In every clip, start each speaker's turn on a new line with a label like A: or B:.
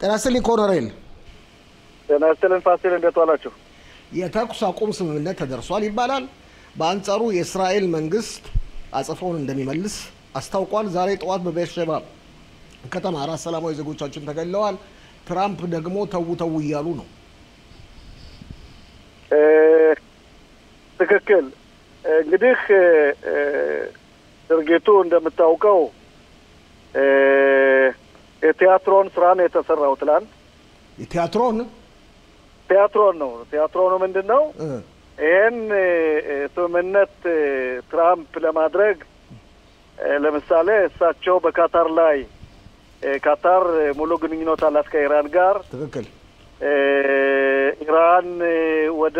A: ተናስተልኝ ኮሎኔል
B: ተናስተልን ፋሲል እንደተዋላችሁ
A: የተኩስ አቁም ስምምነት ተደርሷል ይባላል። በአንጻሩ የእስራኤል መንግስት አጸፋውን እንደሚመልስ አስታውቋል። ዛሬ ጠዋት በቤርሼባ ከተማ 4 ሰላማዊ ዜጎቻችን ተገለዋል። ትራምፕ ደግሞ ተው እያሉ ነው።
B: ትክክል። እንግዲህ ድርጊቱ እንደምታውቀው የቲያትሮን ስራ ነው የተሰራው። ትላንት
A: የቲያትሮን
B: ነው። ቲያትሮኑ ምንድነው? ይሄን ስምምነት ትራምፕ ለማድረግ ለምሳሌ እሳቸው በካታር ላይ ካታር ሙሉ ግንኙነት አላት ከኢራን ጋር።
A: ትክክል።
B: ኢራን ወደ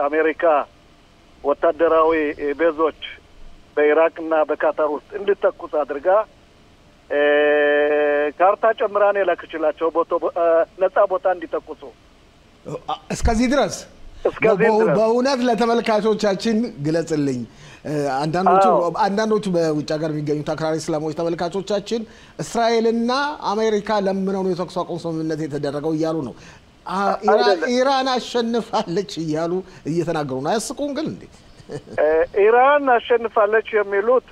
B: አሜሪካ ወታደራዊ ቤዞች በኢራቅና በካታር ውስጥ እንድትተኩስ አድርጋ ካርታ ጨምራን የላከችላቸው ነፃ ቦታ እንዲተኩሱ
A: እስከዚህ ድረስ በእውነት ለተመልካቾቻችን ግለጽልኝ። አንዳንዶቹ በውጭ ሀገር የሚገኙት አክራሪ እስላሞች ተመልካቾቻችን እስራኤልና አሜሪካ ለምነው ነው የተኩስ አቁም ስምምነት የተደረገው እያሉ ነው። ኢራን አሸንፋለች እያሉ እየተናገሩ ነው። አያስቁም ግን እንዴ?
B: ኢራን አሸንፋለች የሚሉት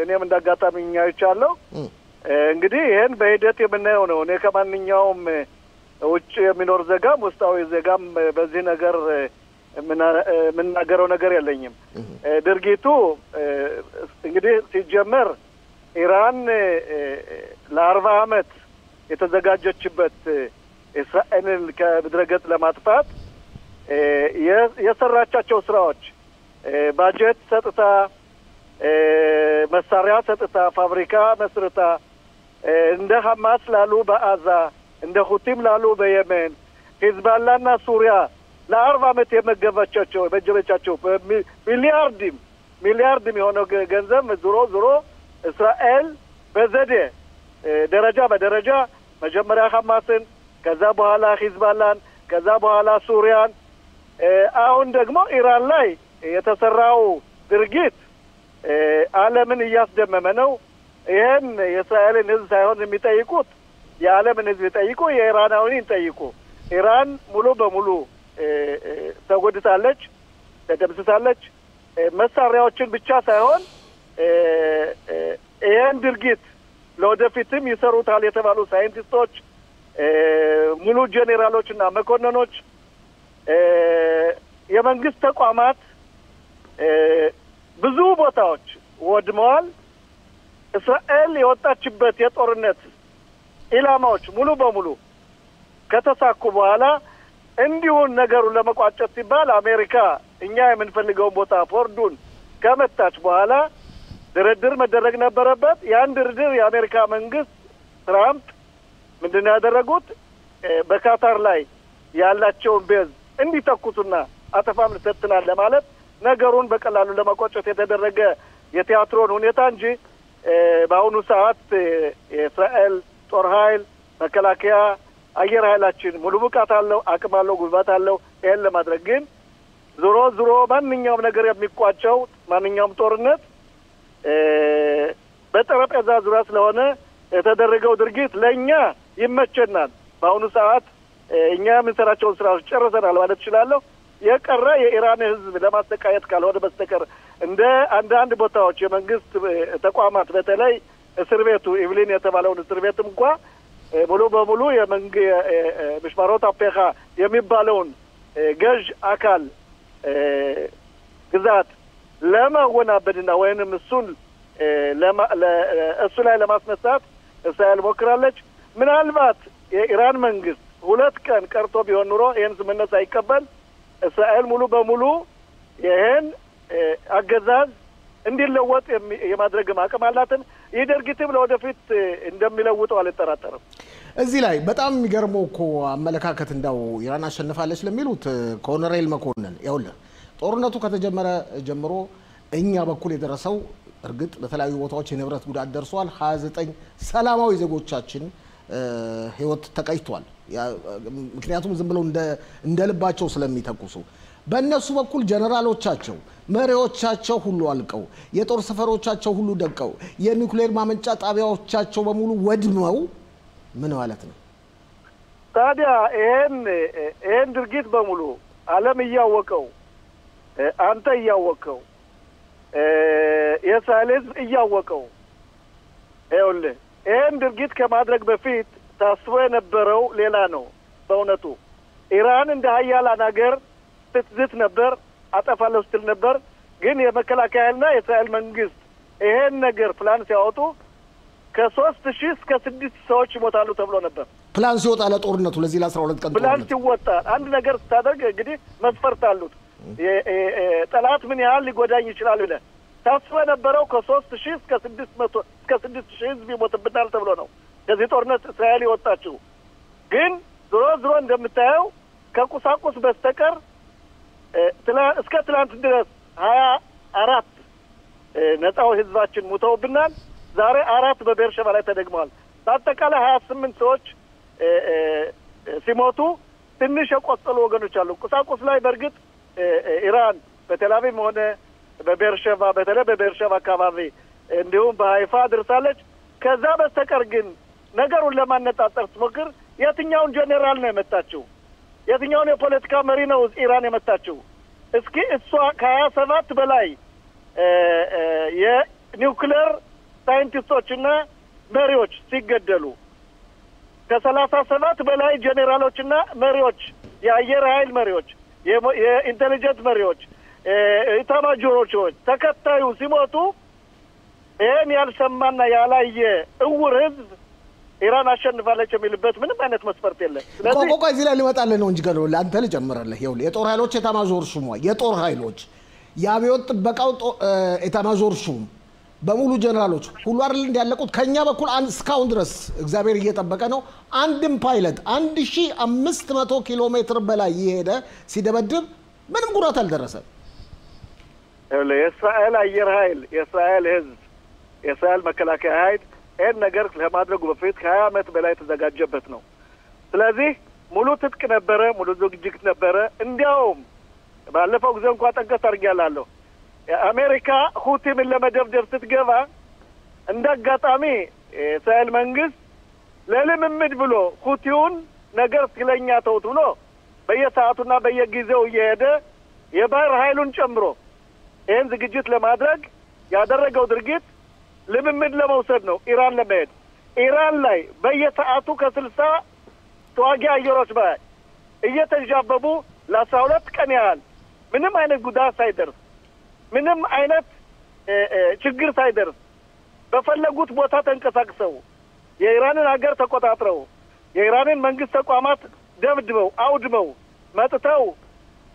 B: እኔም እንዳጋጣሚ አይቻለሁ። እንግዲህ ይሄን በሂደት የምናየው ነው። እኔ ከማንኛውም ውጭ የሚኖር ዜጋም ውስጣዊ ዜጋም በዚህ ነገር የምናገረው ነገር የለኝም። ድርጊቱ እንግዲህ ሲጀመር ኢራን ለ40 ዓመት የተዘጋጀችበት እስራኤልን ከምድረገጽ ለማጥፋት የሰራቻቸው ስራዎች ባጀት ሰጥታ፣ መሳሪያ ሰጥታ፣ ፋብሪካ መስርታ እንደ ሐማስ ላሉ በአዛ እንደ ሁቲም ላሉ በየመን ሂዝባላና ሱሪያ ለ40 ዓመት የመገበቻቸው ሚሊያርድም የሆነው ገንዘብ ዞሮ እስራኤል በዘዴ ደረጃ በደረጃ መጀመሪያ ሐማስን፣ ከዛ በኋላ ሂዝባላን፣ ከዛ በኋላ ሱሪያን፣ አሁን ደግሞ ኢራን ላይ የተሰራው ድርጊት ዓለምን እያስደመመ ነው። ይሄን የእስራኤልን ሕዝብ ሳይሆን የሚጠይቁት የዓለምን ሕዝብ ይጠይቁ፣ የኢራናዊን ይጠይቁ። ኢራን ሙሉ በሙሉ ተጎድታለች፣ ተደምስሳለች። መሳሪያዎችን ብቻ ሳይሆን ይሄን ድርጊት ለወደፊትም ይሰሩታል የተባሉ ሳይንቲስቶች፣ ሙሉ ጄኔራሎችና መኮንኖች፣ የመንግስት ተቋማት ብዙ ቦታዎች ወድመዋል። እስራኤል የወጣችበት የጦርነት ኢላማዎች ሙሉ በሙሉ ከተሳኩ በኋላ እንዲሁን ነገሩን ለመቋጨት ሲባል አሜሪካ እኛ የምንፈልገውን ቦታ ፎርዱን ከመታች በኋላ ድርድር መደረግ ነበረበት። ያን ድርድር የአሜሪካ መንግስት ትራምፕ ምንድን ያደረጉት በካታር ላይ ያላቸውን ቤዝ እንዲተኩሱና አተፋም ልሰጥናል ለማለት ነገሩን በቀላሉ ለመቋጨት የተደረገ የቲያትሮን ሁኔታ እንጂ በአሁኑ ሰዓት የእስራኤል ጦር ኃይል፣ መከላከያ፣ አየር ኃይላችን ሙሉ ብቃት አለው፣ አቅም አለው፣ ጉልበት አለው። ይሄን ለማድረግ ግን ዞሮ ማንኛውም ነገር የሚቋጨው ማንኛውም ጦርነት በጠረጴዛ ዙሪያ ስለሆነ የተደረገው ድርጊት ለእኛ ይመቸናል። በአሁኑ ሰዓት እኛ የምንሰራቸውን ስራዎች ጨርሰናል ማለት እችላለሁ። የቀረ የኢራን ህዝብ ለማሰቃየት ካልሆነ በስተቀር እንደ አንዳንድ ቦታዎች የመንግስት ተቋማት በተለይ እስር ቤቱ ኢቭሊን የተባለውን እስር ቤትም እንኳ ሙሉ በሙሉ ምሽማሮት አፔኻ የሚባለውን ገዥ አካል ግዛት ለማወናበድና ወይንም እሱ ላይ ለማስነሳት እስራኤል ሞክራለች። ምናልባት የኢራን መንግስት 2 ቀን ቀርቶ ቢሆን ኑሮ ይህን ስምምነት ሳይቀበል እስራኤል ሙሉ በሙሉ ይህን አገዛዝ እንዲለወጥ የማድረግ አቅም አላትን። ይህ ድርጊትም ለወደፊት እንደሚለውጠው አልጠራጠርም።
A: እዚህ ላይ በጣም የሚገርመው እኮ አመለካከት እንዳው ኢራን አሸንፋለች ለሚሉት ኮሎኔል መኮንን ያውልህ ጦርነቱ ከተጀመረ ጀምሮ እኛ በኩል የደረሰው እርግጥ በተለያዩ ቦታዎች የንብረት ጉዳት ደርሷል። 29 ሰላማዊ ዜጎቻችን ህይወት ተቀይቷል። ምክንያቱም ዝም ብለው እንደ ልባቸው ስለሚተኩሱ በእነሱ በኩል ጀነራሎቻቸው መሪዎቻቸው ሁሉ አልቀው የጦር ሰፈሮቻቸው ሁሉ ደቀው የኒውክሌር ማመንጫ ጣቢያዎቻቸው በሙሉ ወድመው ምን ማለት ነው?
B: ታዲያ ይሄን ድርጊት በሙሉ ዓለም እያወቀው አንተ እያወቀው የእስራኤል ሕዝብ እያወቀው ይኸውልህ ይሄን ድርጊት ከማድረግ በፊት ታስቦ የነበረው ሌላ ነው። በእውነቱ ኢራን እንደ ሀያላን ሀገር ስትዝት ነበር፣ አጠፋለሁ ስትል ነበር። ግን የመከላከያና የእስራኤል መንግስት ይሄን ነገር ፕላን ሲያወጡ ከ3000 እስከ 6000 ሰዎች ይሞታሉ ተብሎ ነበር።
A: ፕላን ሲወጣ ለጦርነቱ ለዚህ ለ12 ቀን
B: ፕላን ሲወጣ አንድ ነገር ስታደርግ እንግዲህ መስፈርት አሉት። ጠላት ምን ያህል ሊጎዳኝ ይችላል ብለህ ታስቦ የነበረው ከ3000 እስከ 6000 ህዝብ ይሞትብናል ተብሎ ነው ከዚህ ጦርነት እስራኤል የወጣችው። ግን ዞሮ እንደምታየው ከቁሳቁስ በስተቀር እስከ ትላንት ድረስ 24 ነፃው ህዝባችን ሙተውብናል። ዛሬ 4 በቤርሸባ ላይ ተደግመዋል። በአጠቃላይ 28 ሰዎች ሲሞቱ ትንሽ የቆሰሉ ወገኖች አሉ። ቁሳቁስ ላይ በእርግጥ ኢራን በቴልአቪቭ ሆነ በቤርሸባ በተለይ በቤርሸባ አካባቢ እንዲሁም በሃይፋ አድርሳለች። ከዛ በስተቀር ግን ነገሩን ለማነጣጠር ስትሞክር የትኛውን ጄኔራል ነው የመታችው? የትኛውን የፖለቲካ መሪ ነው ኢራን የመታችው? እስኪ እሷ ከ27 በላይ የኒውክሌር ሳይንቲስቶችና መሪዎች ሲገደሉ ከ37 በላይ ጄኔራሎችና መሪዎች፣ የአየር ኃይል መሪዎች፣ የኢንቴሊጀንስ መሪዎች፣ ኢታማጆሮች ተከታዩ ሲሞቱ ይህን ያልሰማና ያላየ እውር ህዝብ ኢራን አሸንፋለች የሚልበት ምንም አይነት መስፈርት የለም።
A: ስለዚህ ቆቆ እዚህ ላይ ሊመጣልህ ነው እንጂ ገለው ለአንተ ልጨምርልህ። ይኸውልህ የጦር ኃይሎች ኤታማዦር ሹሙ የጦር ኃይሎች የአብዮት ጥበቃው ኤታማዦር ሹም በሙሉ ጀነራሎች ሁሉ አይደል እንዲያለቁት ከኛ በኩል እስካሁን ድረስ እግዚአብሔር እየጠበቀ ነው። አንድም ፓይለት 1500 ኪሎ ሜትር በላይ የሄደ ሲደበድብ ምንም ጉዳት አልደረሰም።
B: የእስራኤል አየር ኃይል፣ የእስራኤል ህዝብ፣ የእስራኤል መከላከያ ኃይል ይህን ነገር ለማድረጉ በፊት ከ20 ዓመት በላይ የተዘጋጀበት ነው። ስለዚህ ሙሉ ትጥቅ ነበረ፣ ሙሉ ዝግጅት ነበረ። እንዲያውም ባለፈው ጊዜ እንኳን ጠንቀስ አድርጌያለሁ። አሜሪካ ሁቲምን ለመደብደብ ስትገባ እንደ አጋጣሚ የእስራኤል መንግስት ለልምምድ ብሎ ሁቲውን ነገር ስለኛ ተውት ብሎ በየሰዓቱና በየጊዜው እየሄደ የባህር ኃይሉን ጨምሮ ይህን ዝግጅት ለማድረግ ያደረገው ድርጊት ልምምድ ለመውሰድ ነው። ኢራን ለመሄድ ኢራን ላይ በየሰዓቱ ከ60 ተዋጊ አየሮች በላይ እየተንዣበቡ ለ12 ቀን ያህል ምንም አይነት ጉዳት ሳይደርስ ምንም አይነት ችግር ሳይደርስ በፈለጉት ቦታ ተንቀሳቅሰው የኢራንን ሀገር ተቆጣጥረው የኢራንን መንግስት ተቋማት ደብድበው አውድመው መጥተው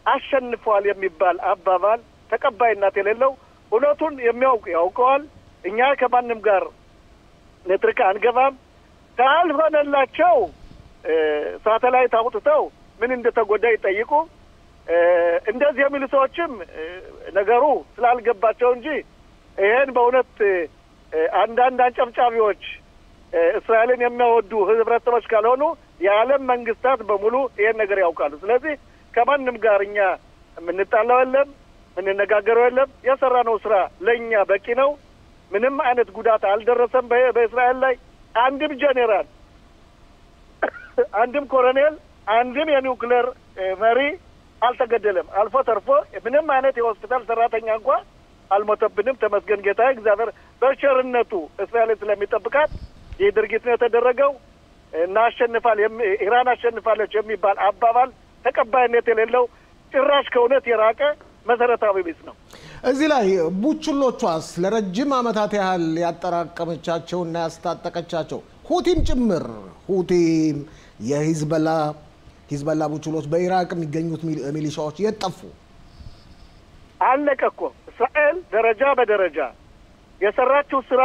B: አሸንፈዋል የሚባል አባባል ተቀባይነት የሌለው፣ እውነቱን የሚያውቅ ያውቀዋል። እኛ ከማንም ጋር ንትርክ አንገባም። ካልሆነላቸው ሳተላይት አውጥተው ምን እንደተጎዳ ይጠይቁ። እንደዚህ የሚሉ ሰዎችም ነገሩ ስላልገባቸው እንጂ ይሄን በእውነት አንዳንድ አንጨብጫቢዎች እስራኤልን የሚያወዱ ህብረተሰቦች ካልሆኑ የዓለም መንግስታት በሙሉ ይሄን ነገር ያውቃሉ። ስለዚህ ከማንም ጋር እኛ የምንጣላው የለም፣ የምንነጋገረው የለም። የሰራነው ስራ ለእኛ በቂ ነው። ምንም አይነት ጉዳት አልደረሰም በእስራኤል ላይ። አንድም ጄኔራል፣ አንድም ኮሎኔል፣ አንድም የኒውክሌር መሪ አልተገደለም። አልፎ ተርፎ ምንም አይነት የሆስፒታል ሰራተኛ እንኳን አልሞተብንም። ተመስገን ጌታ እግዚአብሔር በቸርነቱ እስራኤል ስለሚጠብቃት ይህ ድርጊት ነው የተደረገው። ኢራን አሸንፋለች የሚባል አባባል ተቀባይነት የሌለው ጭራሽ ከእውነት የራቀ መሰረታዊ ቢስ ነው።
A: እዚህ ላይ ቡችሎቿስ ለረጅም ዓመታት ያህል ያጠራቀመቻቸውና ያስታጠቀቻቸው ሁቲም ጭምር ሁቲም የሂዝቦላ ቡችሎች በኢራቅ የሚገኙት ሚሊሻዎች የጠፉ
B: አለቀ እኮ። እስራኤል ደረጃ በደረጃ የሰራችው ስራ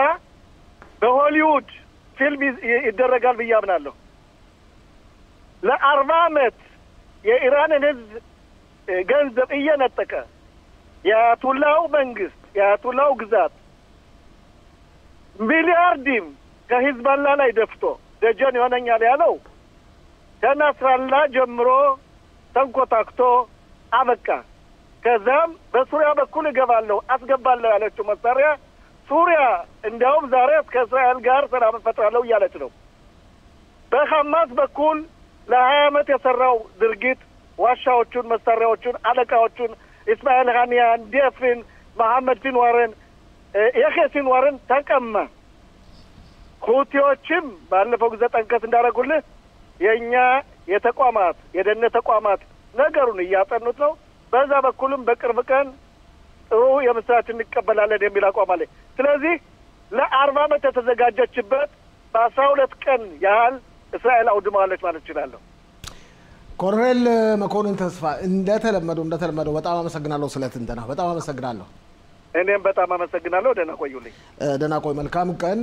B: በሆሊውድ ፊልም ይደረጋል ብዬ አምናለሁ። ለ40 ዓመት የኢራንን ህዝብ ገንዘብ እየነጠቀ የአያቱላው መንግስት የአያቱላው ግዛት ሚሊያርዲም ከሂዝቦላ ላይ ደፍቶ ደጀን ይሆነኛል ያለው ከናስራላ ጀምሮ ተንኮታክቶ አበቃ። ከዛም በሱሪያ በኩል እገባለሁ አስገባለሁ ያለችው መሳሪያ ሱሪያ እንዲያውም ዛሬ ከእስራኤል ጋር ሰላም ፈጥራለሁ እያለች ነው። በሐማስ በኩል ለ20 ዓመት የሰራው ድርጊት ዋሻዎቹን፣ መሳሪያዎቹን፣ አለቃዎቹን ኢስማኤል ሃኒያን፣ ዴፍን፣ መሐመድ ሲንዋርን፣ የሕያ ሲንዋርን ተቀማ። ሁቲዎችም ባለፈው ጊዜ ጠንቀስ እንዳደረጉልህ የእኛ የተቋማት የደህንነት ተቋማት ነገሩን እያጠኑት ነው። በዛ በኩልም በቅርብ ቀን ጥሩ የምስራች እንቀበላለን የሚል አቋም አለ። ስለዚህ ለ40 ዓመት የተዘጋጀችበት በ12 ቀን ያህል እስራኤል አውድማለች ማለት እችላለሁ።
A: ኮሎኔል መኮንን ተስፋ እንደተለመደው በጣም አመሰግናለሁ ስለ ትንተና። በጣም አመሰግናለሁ።
B: እኔም በጣም አመሰግናለሁ። ደህና ቆዩልኝ።
A: ደህና ቆይ። መልካም ቀን።